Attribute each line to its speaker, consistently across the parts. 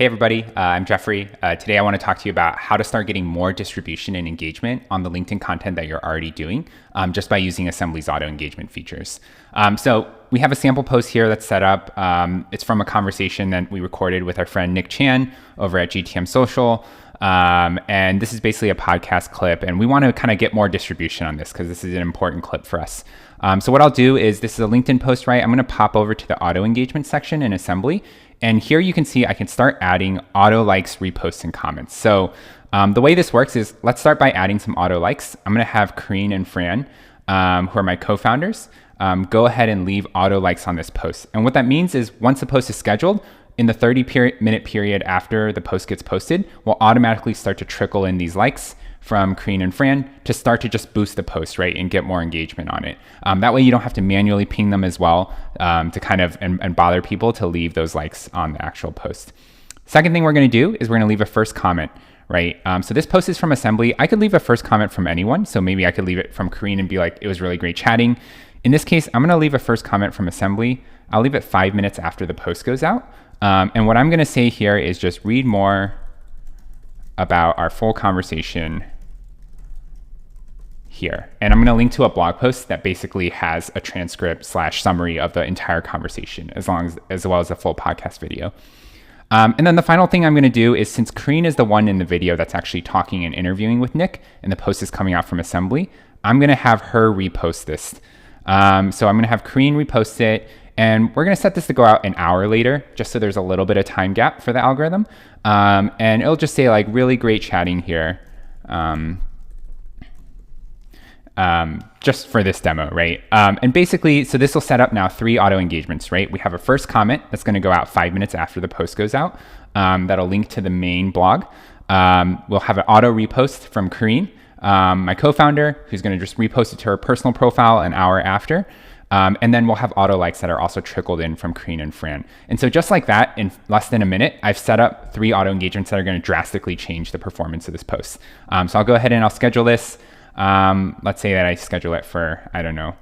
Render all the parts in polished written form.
Speaker 1: Hey everybody, I'm Jeffrey. Today I want to talk to you about how to start getting more distribution and engagement on the LinkedIn content that you're already doing just by using Assembly's auto engagement features. So we have a sample post here that's set up. It's from a conversation that we recorded with our friend Nick Chan over at GTM Social. And this is basically a podcast clip, and we want to kind of get more distribution on this because this is an important clip for us. So what I'll do is, this is a LinkedIn post, right? I'm going to pop over to the auto engagement section in Assembly. And here you can see I can start adding auto likes, reposts, and comments. So the way this works is, let's start by adding some auto likes. I'm going to have Kareen and Fran, who are my co-founders, go ahead and leave auto likes on this post. And what that means is, once the post is scheduled, in the 30-minute period after the post gets posted, we'll automatically start to trickle in these likes from Kareen and Fran to start to just boost the post, right, and get more engagement on it. That way you don't have to manually ping them as well to kind of and bother people to leave those likes on the actual post. Second thing we're going to do is we're going to leave a first comment, right? So this post is from Assembly. I could leave a first comment from anyone. So maybe I could leave it from Kareen and be like, it was really great chatting. In this case, I'm going to leave a first comment from Assembly. I'll leave it 5 minutes after the post goes out. And what I'm going to say here is just read more about our full conversation here. And I'm going to link to a blog post that basically has a transcript / summary of the entire conversation, as well as the full podcast video. And then the final thing I'm going to do is, since Kareen is the one in the video that's actually talking and interviewing with Nick, and the post is coming out from Assembly, I'm going to have her repost this. So I'm going to have Kareen repost it. And we're going to set this to go out an hour later, just so there's a little bit of time gap for the algorithm. And it'll just say like, really great chatting here, just for this demo, right? And basically, so this will set up now 3 auto engagements, right? We have a first comment that's going to go out 5 minutes after the post goes out. That'll link to the main blog. We'll have an auto repost from Kareen, my co-founder, who's going to just repost it to her personal profile an hour after. And then we'll have auto likes that are also trickled in from Kareen and Fran. And so just like that, in less than a minute, I've set up 3 auto engagements that are going to drastically change the performance of this post. So I'll go ahead and I'll schedule this. Let's say that I schedule it for, I don't know,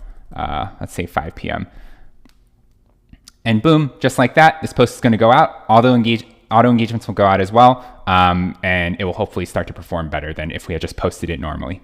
Speaker 1: let's say 5 p.m. And boom, just like that, this post is going to go out. Auto engagements will go out as well. And it will hopefully start to perform better than if we had just posted it normally.